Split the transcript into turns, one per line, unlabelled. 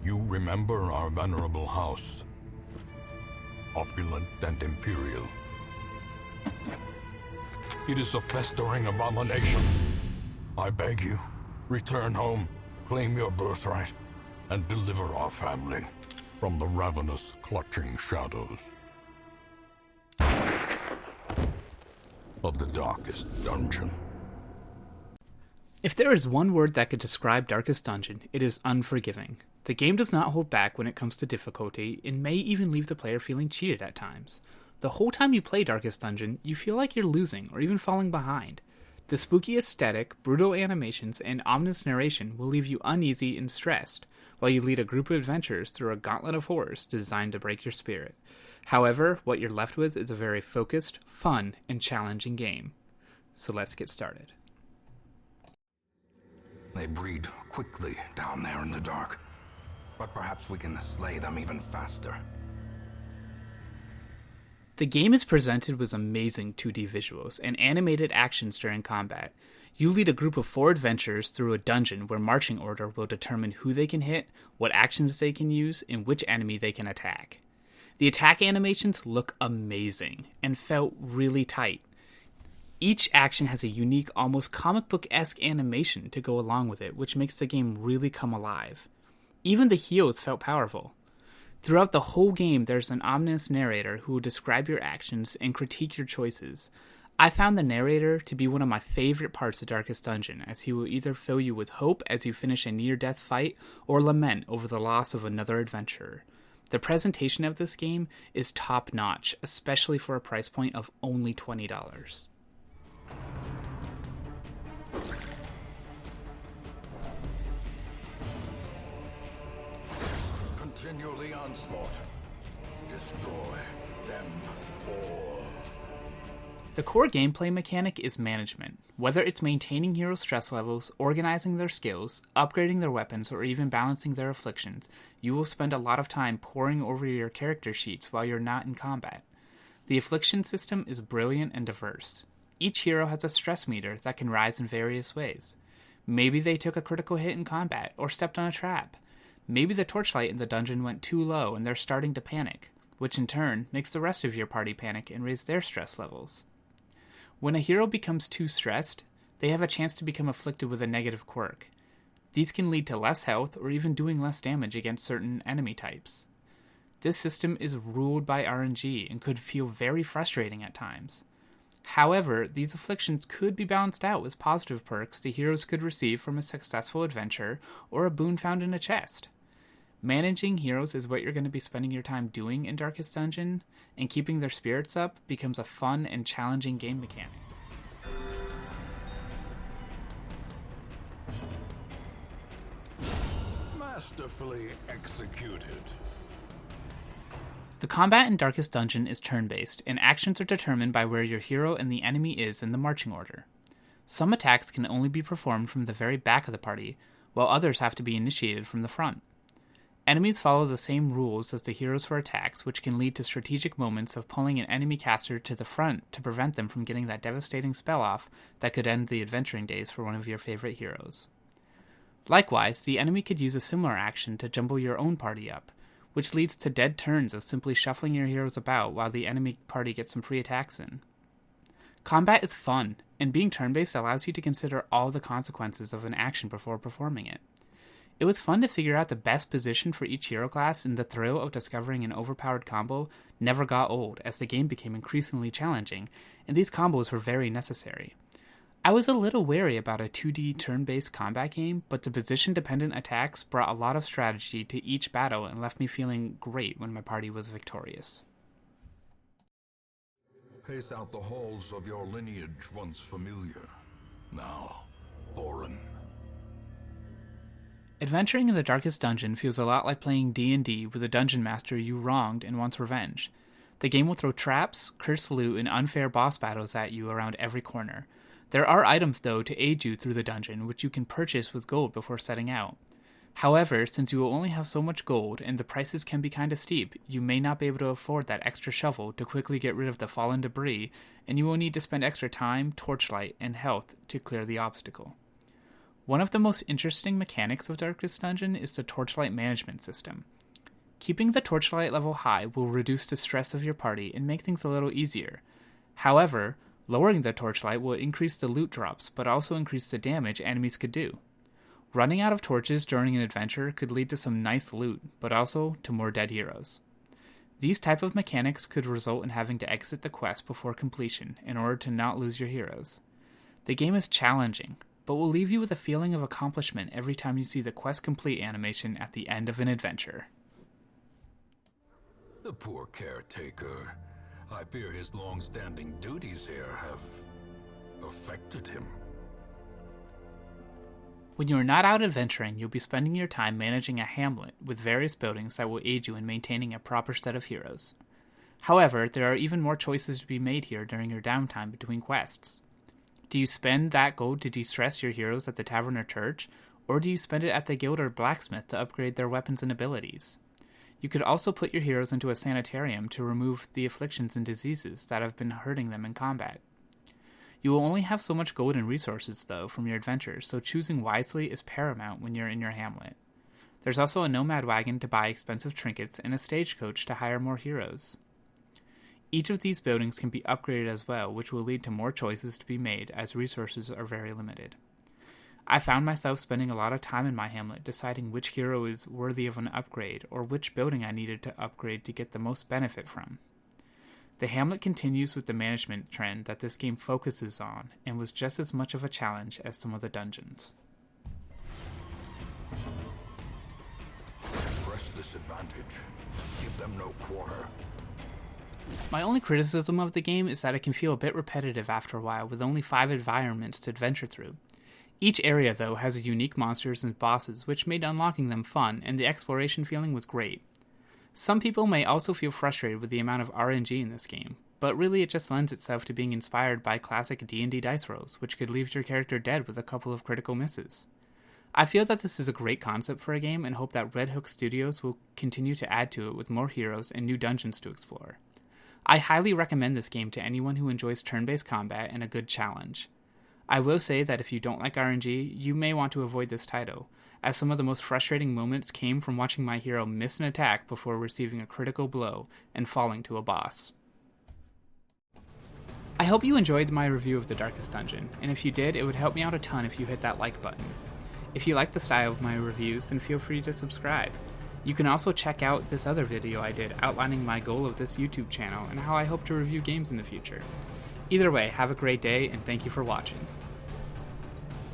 You remember our venerable house, opulent and imperial. It is a festering abomination. I beg you, return home, claim your birthright, and deliver our family from the ravenous, clutching shadows of the darkest dungeon.
If there is one word that could describe Darkest Dungeon, it is unforgiving. The game does not hold back when it comes to difficulty, and may even leave the player feeling cheated at times. The whole time you play Darkest Dungeon, you feel like you're losing, or even falling behind. The spooky aesthetic, brutal animations, and ominous narration will leave you uneasy and stressed, while you lead a group of adventurers through a gauntlet of horrors designed to break your spirit. However, what you're left with is a very focused, fun, and challenging game. So let's get started.
They breed quickly down there in the dark, but perhaps we can slay them even faster.
The game is presented with amazing 2D visuals and animated actions during combat. You lead a group of 4 adventurers through a dungeon where marching order will determine who they can hit, what actions they can use, and which enemy they can attack. The attack animations look amazing and felt really tight. Each action has a unique, almost comic book-esque animation to go along with it, which makes the game really come alive. Even the heals felt powerful. Throughout the whole game, there's an ominous narrator who will describe your actions and critique your choices. I found the narrator to be one of my favorite parts of Darkest Dungeon, as he will either fill you with hope as you finish a near-death fight, or lament over the loss of another adventurer. The presentation of this game is top-notch, especially for a price point of only $20.
Continue the onslaught. Destroy them all.
The core gameplay mechanic is management. Whether it's maintaining hero stress levels, organizing their skills, upgrading their weapons, or even balancing their afflictions, you will spend a lot of time poring over your character sheets while you're not in combat. The affliction system is brilliant and diverse. Each hero has a stress meter that can rise in various ways. Maybe they took a critical hit in combat, or stepped on a trap. Maybe the torchlight in the dungeon went too low and they're starting to panic, which in turn makes the rest of your party panic and raise their stress levels. When a hero becomes too stressed, they have a chance to become afflicted with a negative quirk. These can lead to less health or even doing less damage against certain enemy types. This system is ruled by RNG and could feel very frustrating at times. However, these afflictions could be balanced out with positive perks the heroes could receive from a successful adventure or a boon found in a chest. Managing heroes is what you're going to be spending your time doing in Darkest Dungeon, and keeping their spirits up becomes a fun and challenging game mechanic.
Masterfully executed.
The combat in Darkest Dungeon is turn-based, and actions are determined by where your hero and the enemy is in the marching order. Some attacks can only be performed from the very back of the party, while others have to be initiated from the front. Enemies follow the same rules as the heroes for attacks, which can lead to strategic moments of pulling an enemy caster to the front to prevent them from getting that devastating spell off that could end the adventuring days for one of your favorite heroes. Likewise, the enemy could use a similar action to jumble your own party up, which leads to dead turns of simply shuffling your heroes about while the enemy party gets some free attacks in. Combat is fun, and being turn-based allows you to consider all the consequences of an action before performing it. It was fun to figure out the best position for each hero class, and the thrill of discovering an overpowered combo never got old as the game became increasingly challenging, and these combos were very necessary. I was a little wary about a 2D turn-based combat game, but the position-dependent attacks brought a lot of strategy to each battle and left me feeling great when my party was victorious.
Pace out the halls of your lineage once familiar, now foreign.
Adventuring in the Darkest Dungeon feels a lot like playing D&D with a dungeon master you wronged and wants revenge. The game will throw traps, cursed loot, and unfair boss battles at you around every corner. There are items, though, to aid you through the dungeon, which you can purchase with gold before setting out. However, since you will only have so much gold, and the prices can be kinda steep, you may not be able to afford that extra shovel to quickly get rid of the fallen debris, and you will need to spend extra time, torchlight, and health to clear the obstacle. One of the most interesting mechanics of Darkest Dungeon is the torchlight management system. Keeping the torchlight level high will reduce the stress of your party and make things a little easier. However, lowering the torchlight will increase the loot drops, but also increase the damage enemies could do. Running out of torches during an adventure could lead to some nice loot, but also to more dead heroes. These type of mechanics could result in having to exit the quest before completion in order to not lose your heroes. The game is challenging, but will leave you with a feeling of accomplishment every time you see the quest complete animation at the end of an adventure.
The poor caretaker. I fear his long-standing duties here have affected him.
When you are not out adventuring, you'll be spending your time managing a hamlet with various buildings that will aid you in maintaining a proper set of heroes. However, there are even more choices to be made here during your downtime between quests. Do you spend that gold to de-stress your heroes at the tavern or church, or do you spend it at the guild or blacksmith to upgrade their weapons and abilities? You could also put your heroes into a sanitarium to remove the afflictions and diseases that have been hurting them in combat. You will only have so much gold and resources, though, from your adventures, so choosing wisely is paramount when you're in your hamlet. There's also a nomad wagon to buy expensive trinkets and a stagecoach to hire more heroes. Each of these buildings can be upgraded as well, which will lead to more choices to be made as resources are very limited. I found myself spending a lot of time in my hamlet deciding which hero is worthy of an upgrade or which building I needed to upgrade to get the most benefit from. The hamlet continues with the management trend that this game focuses on and was just as much of a challenge as some of the dungeons.
Press this advantage. Give them no quarter.
My only criticism of the game is that it can feel a bit repetitive after a while with only 5 environments to adventure through. Each area, though, has unique monsters and bosses, which made unlocking them fun, and the exploration feeling was great. Some people may also feel frustrated with the amount of RNG in this game, but really it just lends itself to being inspired by classic D&D dice rolls, which could leave your character dead with a couple of critical misses. I feel that this is a great concept for a game and hope that Red Hook Studios will continue to add to it with more heroes and new dungeons to explore. I highly recommend this game to anyone who enjoys turn-based combat and a good challenge. I will say that if you don't like RNG, you may want to avoid this title, as some of the most frustrating moments came from watching my hero miss an attack before receiving a critical blow and falling to a boss. I hope you enjoyed my review of The Darkest Dungeon, and if you did, it would help me out a ton if you hit that like button. If you like the style of my reviews, then feel free to subscribe. You can also check out this other video I did outlining my goal of this YouTube channel and how I hope to review games in the future. Either way, have a great day and thank you for watching.